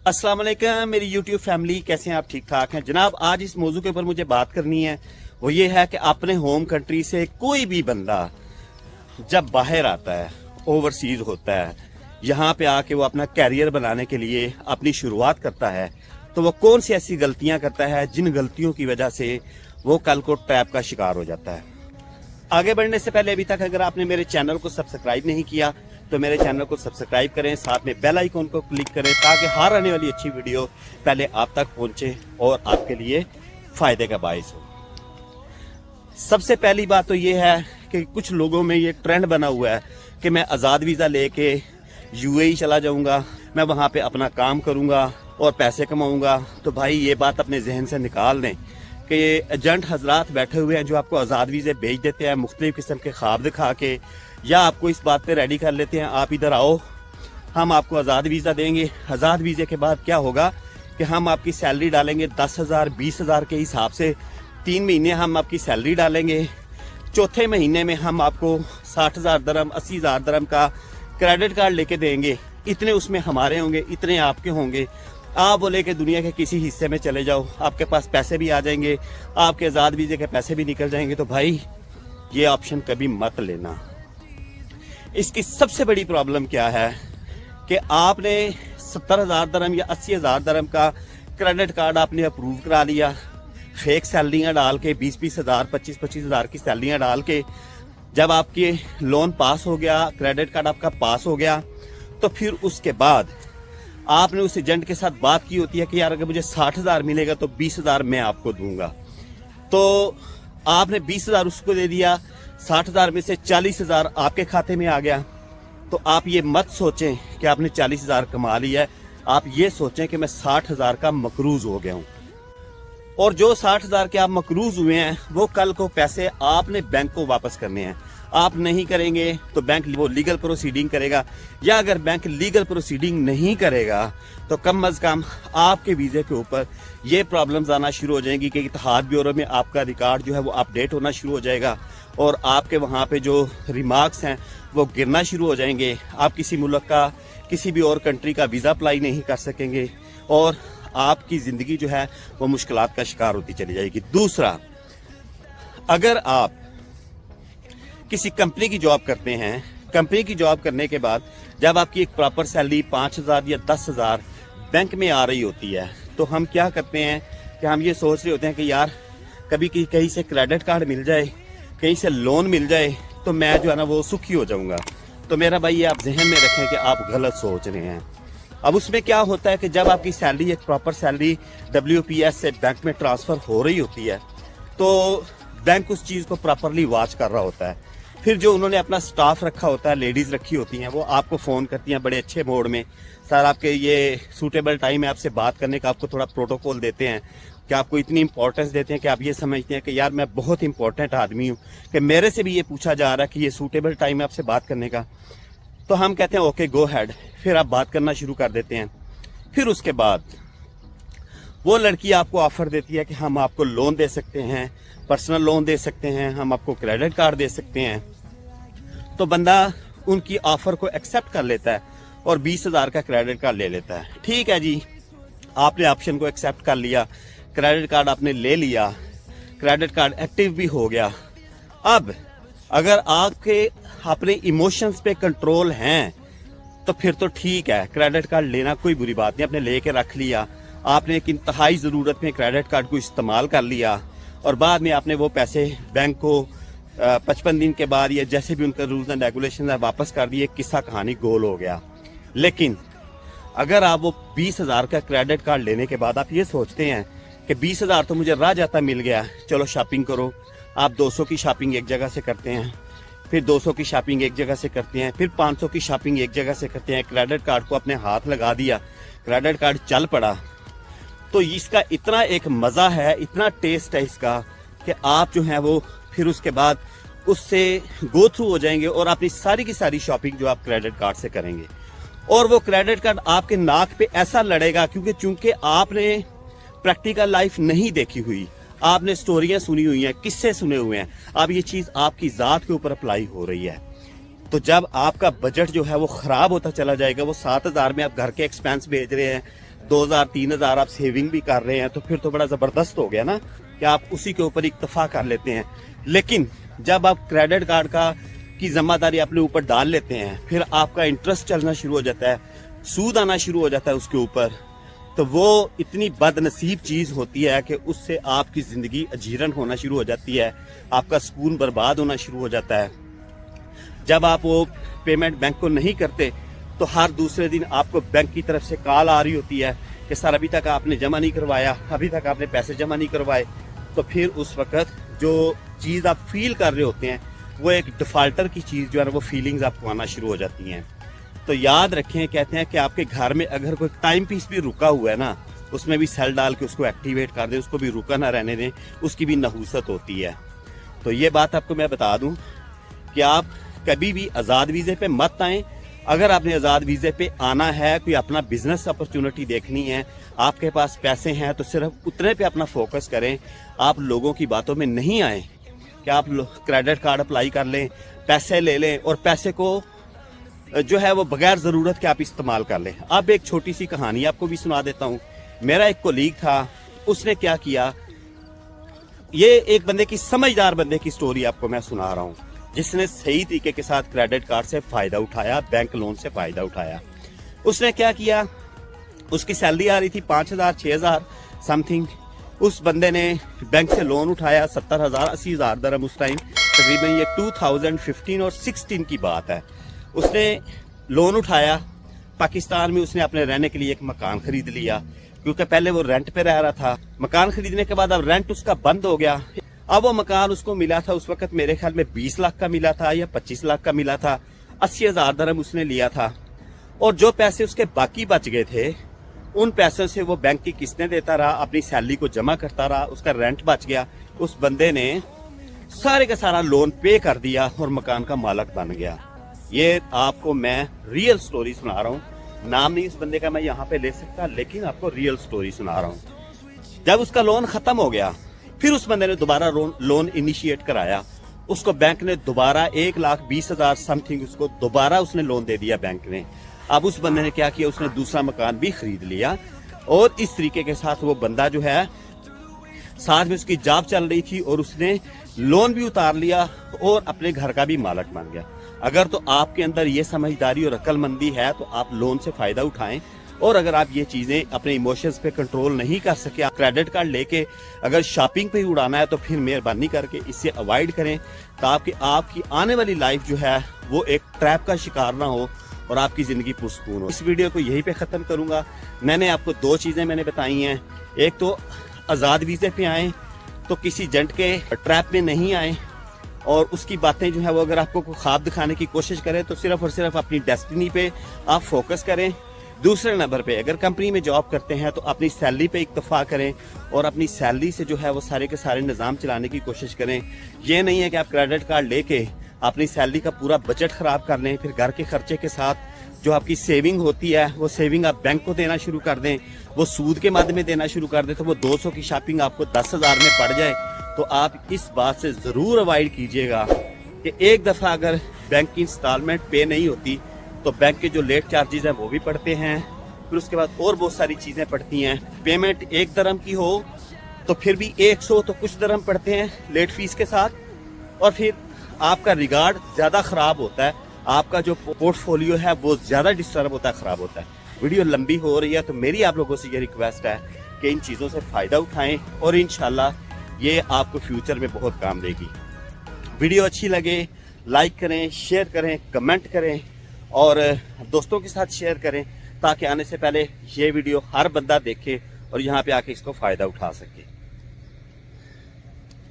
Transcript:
अस्सलाम वालेकुम मेरी YouTube फैमिली, कैसे हैं आप? ठीक ठाक हैं जनाब। आज इस मौजू के ऊपर मुझे बात करनी है, वो ये है कि अपने होम कंट्री से कोई भी बंदा जब बाहर आता है, ओवरसीज होता है, यहाँ पे आके वो अपना कैरियर बनाने के लिए अपनी शुरुआत करता है, तो वो कौन सी ऐसी गलतियां करता है जिन गलतियों की वजह से वो कल को ट्रैप का शिकार हो जाता है। आगे बढ़ने से पहले अभी तक अगर आपने मेरे चैनल को सब्सक्राइब नहीं किया तो मेरे चैनल को सब्सक्राइब करें, साथ में बेल आइकन को क्लिक करें ताकि हर आने वाली अच्छी वीडियो पहले आप तक पहुंचे और आपके लिए फायदे का बायस हो। सबसे पहली बात तो ये है कि कुछ लोगों में ये ट्रेंड बना हुआ है कि मैं आज़ाद वीज़ा लेके यूएई चला जाऊंगा, मैं वहां पे अपना काम करूंगा और पैसे कमाऊंगा। तो भाई ये बात अपने जहन से निकाल दें कि ये एजेंट हजरात बैठे हुए हैं जो आपको आज़ाद वीज़े भेज देते हैं मुख्तलिफ किस्म के ख्वाब दिखा के, या आपको इस बात पे रेडी कर लेते हैं आप इधर आओ, हम आपको आज़ाद वीज़ा देंगे। आज़ाद वीज़े के बाद क्या होगा कि हम आपकी सैलरी डालेंगे 10,000 20,000 के हिसाब से, 3 महीने हम आपकी सैलरी डालेंगे, चौथे महीने में हम आपको 60,000 दरम 80,000 दरम का क्रेडिट कार्ड लेके देंगे। इतने उसमें हमारे होंगे, इतने आपके होंगे। आप बोले कि दुनिया के किसी हिस्से में चले जाओ, आपके पास पैसे भी आ जाएंगे, आपके आज़ाद वीज़े के पैसे भी निकल जाएंगे। तो भाई ये ऑप्शन कभी मत लेना। इसकी सबसे बड़ी प्रॉब्लम क्या है कि आपने 70,000 दरम या 80,000 दरम का क्रेडिट कार्ड आपने अप्रूव करा लिया, फेक सैलरियां डाल के 20,000 25,000 की सैलरियां डाल के। जब आपके लोन पास हो गया, क्रेडिट कार्ड आपका पास हो गया, तो फिर उसके बाद आपने उस एजेंट के साथ बात की होती है कि यार अगर मुझे 60,000 मिलेगा तो 20,000 मैं आपको दूंगा। तो आपने 20,000 उसको दे दिया, 60,000 में से 40,000 आपके खाते में आ गया। तो आप ये मत सोचें कि आपने 40,000 कमा लिया है, आप ये सोचें कि मैं 60,000 का मकरूज हो गया हूं। और जो 60,000 के आप मकरूज हुए हैं वो कल को पैसे आपने बैंक को वापस करने हैं। आप नहीं करेंगे तो बैंक वो लीगल प्रोसीडिंग करेगा, या अगर बैंक लीगल प्रोसीडिंग नहीं करेगा तो कम अज कम आपके वीजे के ऊपर ये प्रॉब्लम्स आना शुरू हो जाएंगी कि इत्तेहाद ब्यूरो में आपका रिकॉर्ड जो है वो अपडेट होना शुरू हो जाएगा और आपके वहाँ पे जो रिमार्क्स हैं वो गिरना शुरू हो जाएंगे। आप किसी मुल्क का, किसी भी और कंट्री का वीज़ा अप्लाई नहीं कर सकेंगे और आपकी ज़िंदगी जो है वो मुश्किलात का शिकार होती चली जाएगी। दूसरा, अगर आप किसी कंपनी की जॉब करते हैं, कंपनी की जॉब करने के बाद जब आपकी एक प्रॉपर सैलरी 5,000 या 10,000 बैंक में आ रही होती है, तो हम क्या करते हैं कि हम ये सोच रहे होते हैं कि यार कभी कहीं से क्रेडिट कार्ड मिल जाए, कहीं से लोन मिल जाए तो मैं जो है ना वो सुखी हो जाऊंगा। तो मेरा भाई ये आप जहन में रखें कि आप गलत सोच रहे हैं। अब उसमें क्या होता है कि जब आपकी सैलरी, एक प्रॉपर सैलरी WPS से बैंक में ट्रांसफर हो रही होती है, तो बैंक उस चीज़ को प्रॉपरली वॉच कर रहा होता है। फिर जो उन्होंने अपना स्टाफ रखा होता है, लेडीज़ रखी होती हैं, वो आपको फ़ोन करती हैं बड़े अच्छे मोड में, सर आपके ये सूटेबल टाइम है आपसे बात करने का, आपको थोड़ा प्रोटोकॉल देते हैं कि आपको इतनी इंपॉर्टेंस देते हैं कि आप ये समझते हैं कि यार मैं बहुत इंपॉर्टेंट आदमी हूँ कि मेरे से भी ये पूछा जा रहा है कि ये सूटेबल टाइम है आपसे बात करने का। तो हम कहते हैं ओके गो हेड, फिर आप बात करना शुरू कर देते हैं। फिर उसके बाद वो लड़की आपको ऑफर देती है कि हम आपको लोन दे सकते हैं, पर्सनल लोन दे सकते हैं, हम आपको क्रेडिट कार्ड दे सकते हैं। तो बंदा उनकी ऑफर को एक्सेप्ट कर लेता है और 20,000 का क्रेडिट कार्ड ले लेता है। ठीक है जी, आपने ऑप्शन को एक्सेप्ट कर लिया, क्रेडिट कार्ड आपने ले लिया, क्रेडिट कार्ड एक्टिव भी हो गया। अब अगर आपके अपने इमोशंस पे कंट्रोल हैं तो फिर तो ठीक है, क्रेडिट कार्ड लेना कोई बुरी बात नहीं, आपने लेके रख लिया, आपने एक इंतहाई ज़रूरत में क्रेडिट कार्ड को इस्तेमाल कर लिया और बाद में आपने वो पैसे बैंक को 55 दिन के बाद या जैसे भी उनका रूल्स एंड रेगुलेशन है वापस कर दिए, किस्सा कहानी गोल हो गया। लेकिन अगर आप वो 20,000 का क्रेडिट कार्ड लेने के बाद आप ये सोचते हैं कि 20,000 तो मुझे राह जाता मिल गया, चलो शॉपिंग करो, आप 200 की शॉपिंग एक जगह से करते हैं, फिर 200 की शॉपिंग एक जगह से करते हैं, फिर 500 की शॉपिंग एक जगह से करते हैं, क्रेडिट कार्ड को अपने हाथ लगा दिया, क्रेडिट कार्ड चल पड़ा। तो इसका इतना एक मज़ा है, इतना टेस्ट है इसका कि आप जो है वो फिर उसके बाद उससे गो थ्रू हो जाएंगे और अपनी सारी की सारी शॉपिंग जो आप क्रेडिट कार्ड से करेंगे। और वो क्रेडिट कार्ड आपके नाक पे ऐसा लड़ेगा क्योंकि चूंकि आपने प्रैक्टिकल लाइफ नहीं देखी हुई, आपने स्टोरियां सुनी हुई हैं, किस्से सुने हुए हैं, अब ये चीज़ आपकी ज़ात के ऊपर अप्लाई हो रही है। तो जब आपका बजट जो है वो ख़राब होता चला जाएगा, वो 7,000 में आप घर के एक्सपेंस भेज रहे हैं, 2,000-3,000 आप सेविंग भी कर रहे हैं तो फिर तो बड़ा जबरदस्त हो गया ना कि आप उसी के ऊपर इक्तफा कर लेते हैं। लेकिन जब आप क्रेडिट कार्ड की जिम्मेदारी अपने ऊपर डाल लेते हैं, फिर आपका इंटरेस्ट चलना शुरू हो जाता है, सूद आना शुरू हो जाता है उसके ऊपर, तो वो इतनी बदनसीब चीज होती है कि उससे आपकी जिंदगी अजीरन होना शुरू हो जाती है, आपका सुकून बर्बाद होना शुरू हो जाता है। जब आप वो पेमेंट बैंक को नहीं करते तो हर दूसरे दिन आपको बैंक की तरफ से कॉल आ रही होती है कि सर अभी तक आपने जमा नहीं करवाया, अभी तक आपने पैसे जमा नहीं करवाए। तो फिर उस वक्त जो चीज आप फील कर रहे होते हैं वो एक डिफॉल्टर की चीज जो है वो फीलिंग्स आपको आना शुरू हो जाती हैं। तो याद रखें, कहते हैं कि आपके घर में अगर कोई टाइम पीस भी रुका हुआ है ना, उसमें भी सेल डाल के उसको एक्टिवेट कर दें, उसको भी रुका ना रहने दें, उसकी भी नहूसत होती है। तो ये बात आपको मैं बता दूं कि आप कभी भी आज़ाद वीज़े पे मत आएं। अगर आपने आज़ाद वीज़े पे आना है, कोई अपना बिजनेस अपॉर्चुनिटी देखनी है, आपके पास पैसे हैं, तो सिर्फ उतने पे अपना फोकस करें। आप लोगों की बातों में नहीं आए कि आप क्रेडिट कार्ड अप्लाई कर लें, पैसे ले लें और पैसे को जो है वो बगैर ज़रूरत के आप इस्तेमाल कर लें। अब एक छोटी सी कहानी आपको भी सुना देता हूँ। मेरा एक कोलीग था, उसने क्या किया, ये एक बंदे की, समझदार बंदे की स्टोरी आपको मैं सुना रहा हूँ, जिसने सही तरीके के साथ क्रेडिट कार्ड से फायदा उठाया, बैंक लोन से फायदा उठाया। उसने क्या किया, उसकी सैलरी आ रही थी 5,000 6,000 समथिंग। उस बंदे ने बैंक से लोन उठाया 70,000 80,000 दरहम। उस टाइम तकरीबन ये 2015 और 16 की बात है। उसने लोन उठाया, पाकिस्तान में उसने अपने रहने के लिए एक मकान खरीद लिया, क्योंकि पहले वो रेंट पे रह रहा था। मकान खरीदने के बाद अब रेंट उसका बंद हो गया। अब वो मकान उसको मिला था उस वक्त मेरे ख्याल में 20 लाख का मिला था या 25 लाख का मिला था। 80,000 दरहम उसने लिया था और जो पैसे उसके बाकी बच गए थे उन पैसों से वो बैंक की किस्तें देता रहा, अपनी सैलरी को जमा करता रहा, उसका रेंट बच गया। उस बंदे ने सारे का सारा लोन पे कर दिया और मकान का मालिक बन गया। ये आपको मैं रियल स्टोरी सुना रहा हूँ, नाम नहीं इस बंदे का मैं यहाँ पे ले सकता, लेकिन आपको रियल स्टोरी सुना रहा हूँ। जब उसका लोन खत्म हो गया, फिर उस बंदे ने दोबारा लोन इनिशिएट कराया। उसको बैंक ने दोबारा 1,20,000 समथिंग उसको दोबारा उसने लोन दे दिया बैंक ने। अब उस बंदे ने क्या किया, उसने दूसरा मकान भी खरीद लिया और इस तरीके के साथ वो बंदा जो है, साथ में उसकी जॉब चल रही थी और उसने लोन भी उतार लिया और अपने घर का भी मालिक बन गया। अगर तो आपके अंदर ये समझदारी और अक्लमंदी है तो आप लोन से फायदा उठाएं, और अगर आप ये चीजें अपने इमोशंस पे कंट्रोल नहीं कर सके, आप क्रेडिट कार्ड लेके अगर शॉपिंग पे ही उड़ाना है तो फिर मेहरबानी करके इससे अवॉइड करें, ताकि आपकी आने वाली लाइफ जो है वो एक ट्रैप का शिकार ना हो और आपकी जिंदगी पुरसकून हो। इस वीडियो को यहीं पे खत्म करूंगा। मैंने आपको 2 चीजें मैंने बताई हैं। एक तो आज़ाद वीज़े पे आए तो किसी जंट के ट्रैप में नहीं आए, और उसकी बातें जो है वो अगर आपको ख्वाब दिखाने की कोशिश करें तो सिर्फ और सिर्फ अपनी डेस्टिनी पे आप फोकस करें। दूसरे नंबर पे अगर कंपनी में जॉब करते हैं तो अपनी सैलरी पे इक्तफा करें और अपनी सैलरी से जो है वो सारे के सारे निज़ाम चलाने की कोशिश करें। ये नहीं है कि आप क्रेडिट कार्ड लेके अपनी सैलरी का पूरा बजट खराब कर लें, फिर घर के खर्चे के साथ जो आपकी सेविंग होती है वो सेविंग आप बैंक को देना शुरू कर दें, वो सूद के मद में देना शुरू कर दें, तो वो 200 की शॉपिंग आपको 10,000 में पड़ जाए। तो आप इस बात से जरूर अवॉइड कीजिएगा कि एक दफा अगर बैंक की इंस्टॉलमेंट पे नहीं होती तो बैंक के जो लेट चार्जेस हैं वो भी पड़ते हैं, फिर उसके बाद और बहुत सारी चीजें पड़ती हैं। पेमेंट 1 दरहम की हो तो फिर भी 100 तो कुछ दरहम पड़ते हैं लेट फीस के साथ, और फिर आपका रिगार्ड ज्यादा खराब होता है, आपका जो पोर्टफोलियो है वो ज्यादा डिस्टर्ब होता है, खराब होता है। वीडियो लंबी हो रही है तो मेरी आप लोगों से ये रिक्वेस्ट है कि इन चीजों से फायदा उठाएं और इंशाल्लाह ये आपको फ्यूचर में बहुत काम देगी। वीडियो अच्छी लगे लाइक करें, शेयर करें, कमेंट करें और दोस्तों के साथ शेयर करें, ताकि आने से पहले ये वीडियो हर बंदा देखे और यहाँ पे आके इसको फायदा उठा सके।